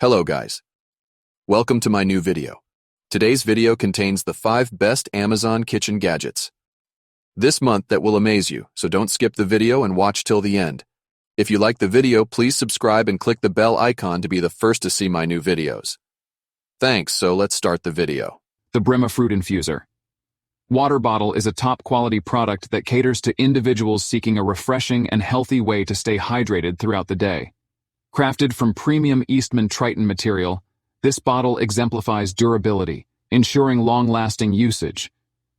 Hello guys. Welcome to my new video. Today's video contains the 5 best Amazon kitchen gadgets this month that will amaze you, so don't skip the video and watch till the end. If you like the video, please subscribe and click the bell icon to be the first to see my new videos. Thanks, so let's start the video. The Brema Fruit Infuser. Water bottle is a top-quality product that caters to individuals seeking a refreshing and healthy way to stay hydrated throughout the day. Crafted from premium Eastman Triton material, this bottle exemplifies durability, ensuring long-lasting usage.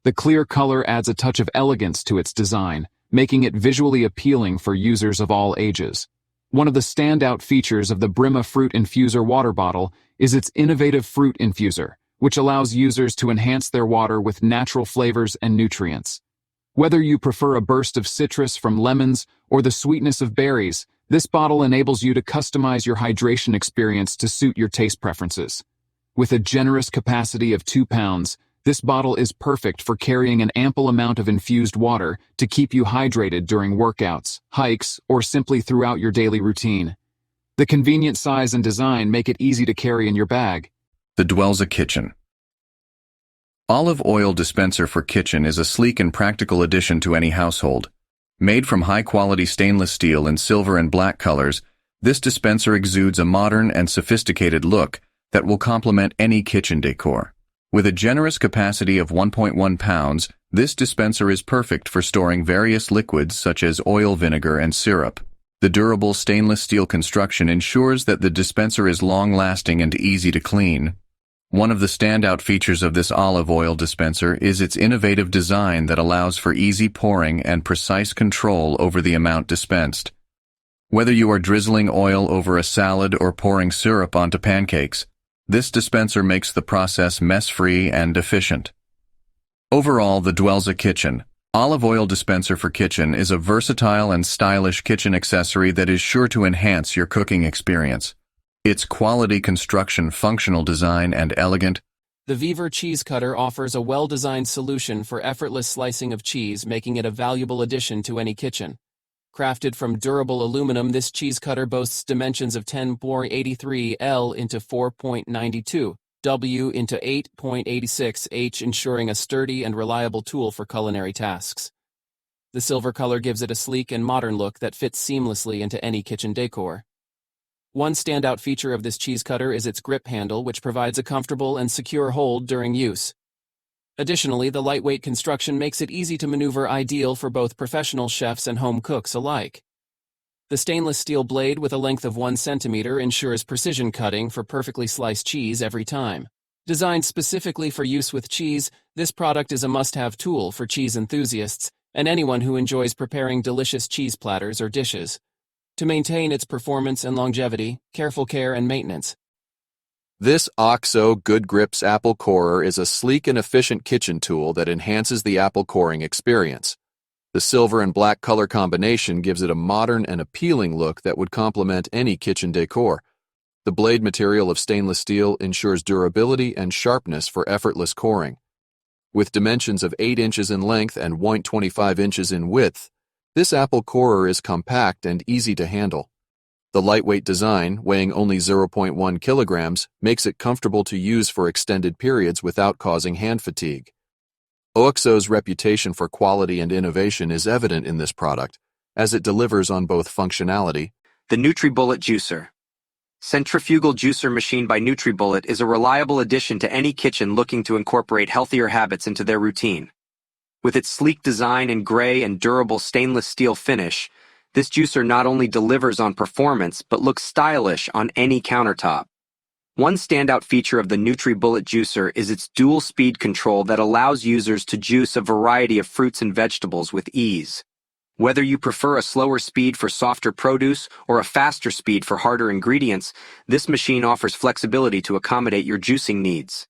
The clear color adds a touch of elegance to its design, making it visually appealing for users of all ages. One of the standout features of the Brema Fruit Infuser water bottle is its innovative fruit infuser, which allows users to enhance their water with natural flavors and nutrients. Whether you prefer a burst of citrus from lemons or the sweetness of berries, this bottle enables you to customize your hydration experience to suit your taste preferences. With a generous capacity of 2 pounds, this bottle is perfect for carrying an ample amount of infused water to keep you hydrated during workouts, hikes, or simply throughout your daily routine. The convenient size and design make it easy to carry in your bag. The Dwelza Kitchen. Olive oil dispenser for kitchen is a sleek and practical addition to any household. Made from high-quality stainless steel in silver and black colors, this dispenser exudes a modern and sophisticated look that will complement any kitchen decor. With a generous capacity of 1.1 pounds, this dispenser is perfect for storing various liquids such as oil, vinegar, and syrup. The durable stainless steel construction ensures that the dispenser is long-lasting and easy to clean. One of the standout features of this olive oil dispenser is its innovative design that allows for easy pouring and precise control over the amount dispensed. Whether you are drizzling oil over a salad or pouring syrup onto pancakes, this dispenser makes the process mess-free and efficient. Overall, the Dwelza Kitchen olive oil dispenser for kitchen is a versatile and stylish kitchen accessory that is sure to enhance your cooking experience. Its quality construction, functional design, and elegant. The Weaver cheese cutter offers a well-designed solution for effortless slicing of cheese, making it a valuable addition to any kitchen. Crafted from durable aluminum, this cheese cutter boasts dimensions of 10.83 L into 4.92 W into 8.86 H, ensuring a sturdy and reliable tool for culinary tasks. The silver color gives it a sleek and modern look that fits seamlessly into any kitchen decor. One standout feature of this cheese cutter is its grip handle, which provides a comfortable and secure hold during use. Additionally, the lightweight construction makes it easy to maneuver, ideal for both professional chefs and home cooks alike. The stainless steel blade with a length of 1 centimeter ensures precision cutting for perfectly sliced cheese every time. Designed specifically for use with cheese, this product is a must-have tool for cheese enthusiasts and anyone who enjoys preparing delicious cheese platters or dishes. To maintain its performance and longevity, careful care and maintenance. This OXO Good Grips apple corer is a sleek and efficient kitchen tool that enhances the apple coring experience. The silver and black color combination gives it a modern and appealing look that would complement any kitchen decor. The blade material of stainless steel ensures durability and sharpness for effortless coring. With dimensions of 8 inches in length and 1.25 inches in width, this apple corer is compact and easy to handle. The lightweight design, weighing only 0.1 kilograms, makes it comfortable to use for extended periods without causing hand fatigue. OXO's reputation for quality and innovation is evident in this product, as it delivers on both functionality. The NutriBullet Juicer. Centrifugal juicer machine by NutriBullet is a reliable addition to any kitchen looking to incorporate healthier habits into their routine. With its sleek design and gray and durable stainless steel finish, this juicer not only delivers on performance but looks stylish on any countertop. One standout feature of the NutriBullet juicer is its dual-speed control that allows users to juice a variety of fruits and vegetables with ease. Whether you prefer a slower speed for softer produce or a faster speed for harder ingredients, this machine offers flexibility to accommodate your juicing needs.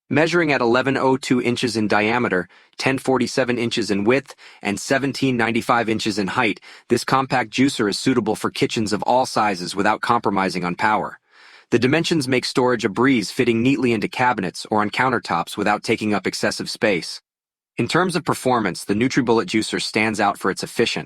Measuring at 11.02 inches in diameter, 10.47 inches in width, and 17.95 inches in height, this compact juicer is suitable for kitchens of all sizes without compromising on power. The dimensions make storage a breeze, fitting neatly into cabinets or on countertops without taking up excessive space. In terms of performance, the NutriBullet juicer stands out for its efficient,